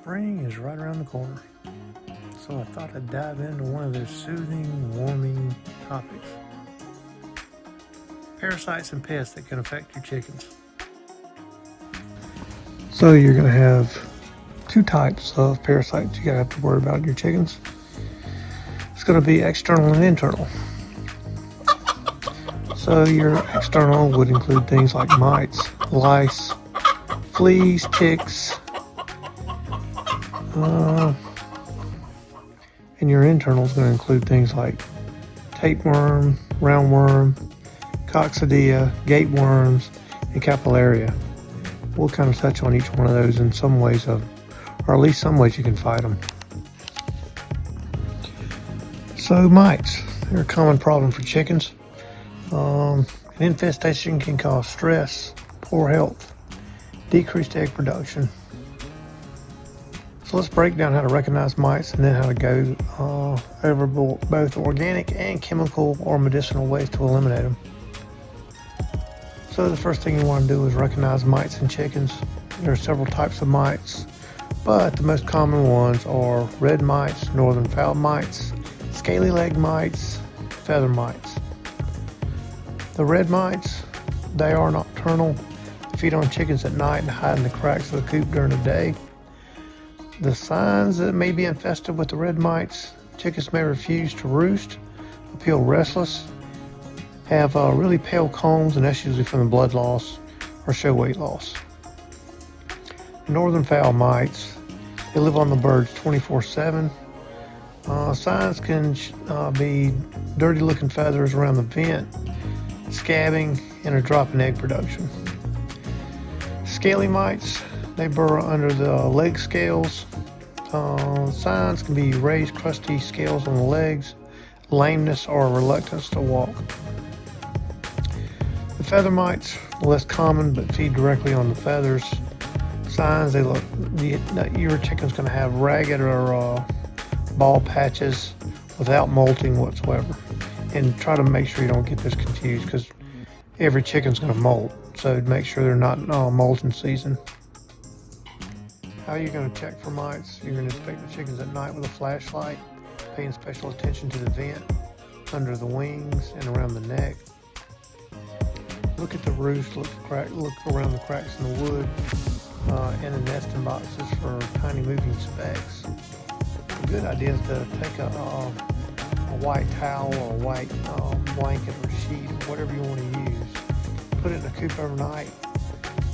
Spring is right around the corner, so I thought I'd dive into one of those soothing, warming topics. Parasites and pests that can affect your chickens. So you're going to have two types of parasites you got to have to worry about in your chickens. It's going to be external and internal. So your external would include things like mites, lice, fleas, ticks, and your internal is going to include things like tapeworm, roundworm, coccidia, gateworms, and capillaria. We'll kind of touch on each one of those in some ways or at least some ways you can fight them. So mites, they're a common problem for chickens. An infestation can cause stress, poor health, decreased egg production. So let's break down how to recognize mites and then how to go over both organic and chemical or medicinal ways to eliminate them. So the first thing you want to do is recognize mites in chickens. There are several types of mites, but the most common ones are red mites, northern fowl mites, scaly leg mites, feather mites. The red mites, they are nocturnal, feed on chickens at night and hide in the cracks of the coop during the day. The signs that may be infested with the red mites: chickens may refuse to roost, appear restless, have really pale combs, and that's usually from the blood loss or show weight loss. Northern fowl mites, they live on the birds 24/7. Signs can be dirty looking feathers around the vent, scabbing, and a drop in egg production. Scaly mites, they burrow under the leg scales. Signs can be raised crusty scales on the legs, lameness, or reluctance to walk. The feather mites, less common but feed directly on the feathers. Signs, your chicken's going to have ragged or ball patches without molting whatsoever. And try to make sure you don't get this confused, because every chicken's going to molt, so make sure they're not molting season. How are you going to check for mites? You're going to inspect the chickens at night with a flashlight, paying special attention to the vent, under the wings, and around the neck. Look at the roost, look around the cracks in the wood, and the nesting boxes for tiny moving specks. A good idea is to take a white towel or a white blanket or sheet, or whatever you want to use. Put it in the coop overnight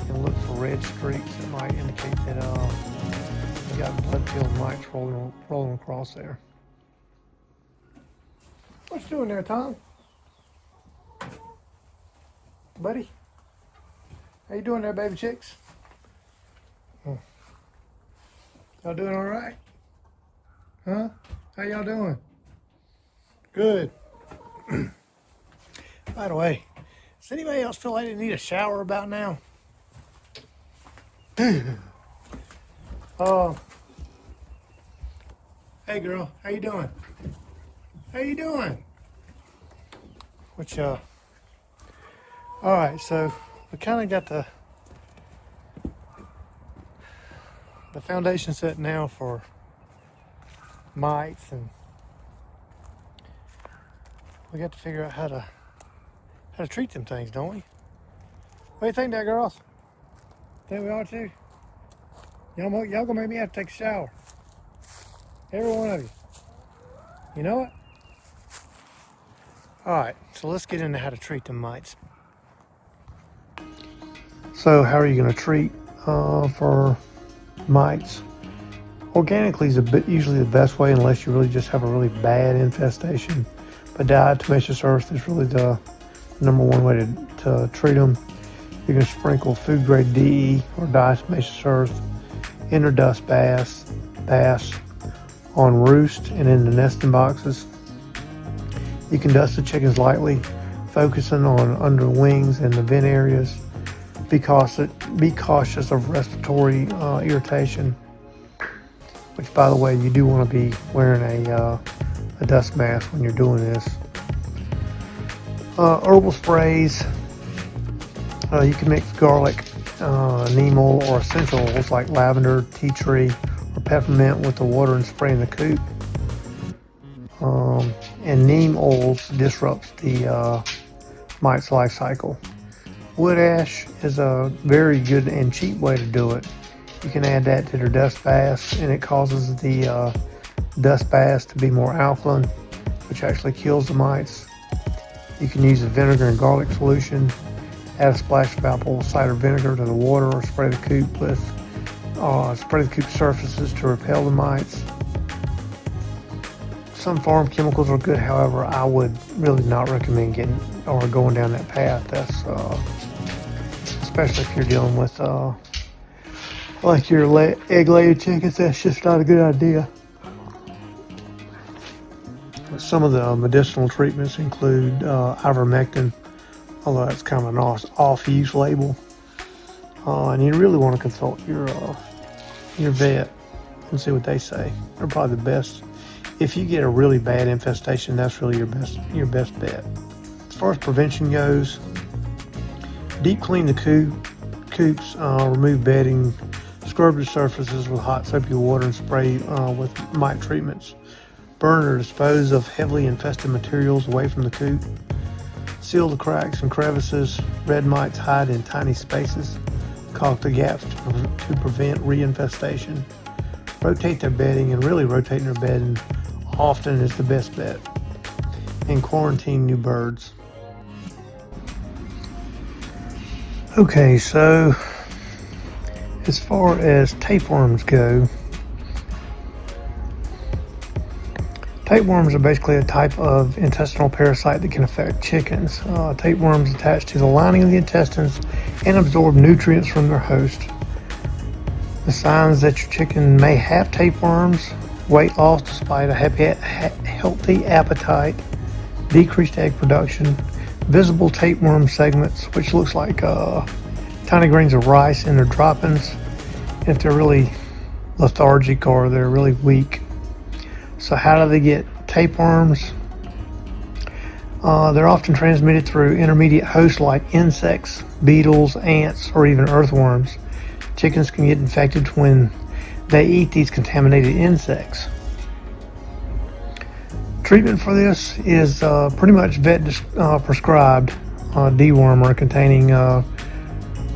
and look for red streaks that might indicate that you got blood-filled mites rolling across there. What you doing there, Tom? Buddy? How you doing there, baby chicks? Y'all doing all right? Huh? How y'all doing? Good. By the way, does anybody else feel like they need a shower about now? Hey girl, how you doing? How you doing? All right, so we kind of got the foundation set now for mites, and we got to figure out how to treat them things, don't we? What do you think there, girls? Think we ought to? Y'all gonna make me have to take a shower. Every one of you. You know it? Alright, so let's get into how to treat them mites. So how are you gonna treat for mites? Organically is usually the best way, unless you really just have a really bad infestation. But diatomaceous earth is really the number one way to treat them. You can sprinkle food grade DE or diatomaceous earth in their dust baths on roost and in the nesting boxes. You can dust the chickens lightly, focusing on under the wings and the vent areas. Be cautious of respiratory irritation, which, by the way, you do want to be wearing a dust mask when you're doing this. Herbal sprays. You can mix garlic, neem oil, or essential oils like lavender, tea tree, or peppermint with the water and spray in the coop. And neem oils disrupts the mite's life cycle. Wood ash is a very good and cheap way to do it. You can add that to their dust baths, and it causes the dust baths to be more alkaline, which actually kills the mites. You can use a vinegar and garlic solution, add a splash of apple cider vinegar to the water, or spray the coop surfaces to repel the mites. Some farm chemicals are good, however, I would really not recommend going down that path. That's especially if you're dealing with like your egg-laying chickens. That's just not a good idea. Some of the medicinal treatments include ivermectin, although that's kind of an off-use label. And you really want to consult your vet and see what they say. They're probably the best. If you get a really bad infestation, that's really your best bet. As far as prevention goes, deep clean the coops, remove bedding, scrub the surfaces with hot soapy water, and spray with mite treatments. Burn or dispose of heavily infested materials away from the coop. Seal the cracks and crevices. Red mites hide in tiny spaces. Caulk the gaps to prevent reinfestation. Rotate their bedding, and really rotating their bedding often is the best bet. And quarantine new birds. Okay, so as far as tapeworms go, tapeworms are basically a type of intestinal parasite that can affect chickens. Tapeworms attach to the lining of the intestines and absorb nutrients from their host. The signs that your chicken may have tapeworms: weight loss despite a healthy appetite, decreased egg production, visible tapeworm segments, which looks like tiny grains of rice in their droppings, if they're really lethargic or they're really weak. So how do they get tapeworms? They're often transmitted through intermediate hosts like insects, beetles, ants, or even earthworms. Chickens can get infected when they eat these contaminated insects. Treatment for this is pretty much vet prescribed dewormer containing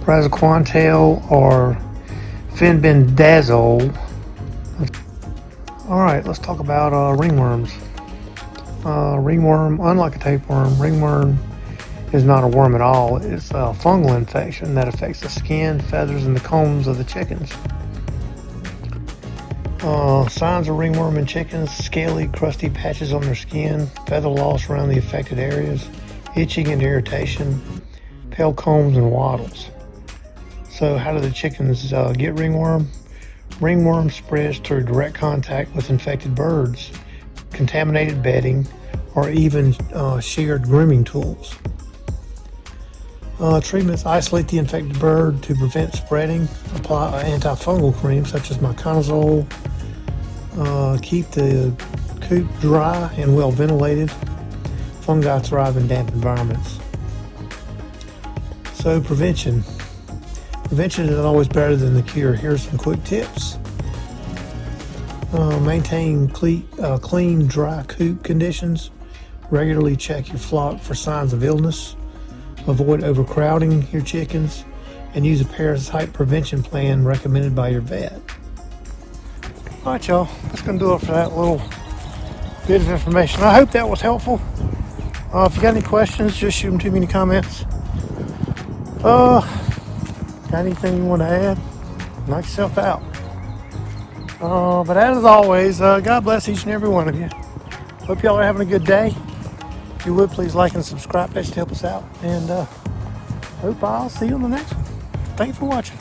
praziquantel or fenbendazole. Alright, let's talk about ringworms. Ringworm, unlike a tapeworm, ringworm is not a worm at all. It's a fungal infection that affects the skin, feathers, and the combs of the chickens. Signs of ringworm in chickens: scaly, crusty patches on their skin, feather loss around the affected areas, itching and irritation, pale combs and wattles. So how do the chickens get ringworm? Ringworm spreads through direct contact with infected birds, contaminated bedding, or even sheared grooming tools. Treatments: isolate the infected bird to prevent spreading. Apply antifungal cream such as miconazole. Keep the coop dry and well ventilated. Fungi thrive in damp environments. So prevention. Prevention is always better than the cure. Here's some quick tips. Maintain clean, dry coop conditions. Regularly check your flock for signs of illness. Avoid overcrowding your chickens, and use a parasite prevention plan recommended by your vet. Alright, y'all, that's going to do it for that little bit of information. I hope that was helpful. If you got any questions, just shoot them to me in the comments. Got anything you want to add? Knock yourself out. But as always, God bless each and every one of you. Hope y'all are having a good day. If you would, please like and subscribe. That should help us out. And hope I'll see you on the next one. Thanks for watching.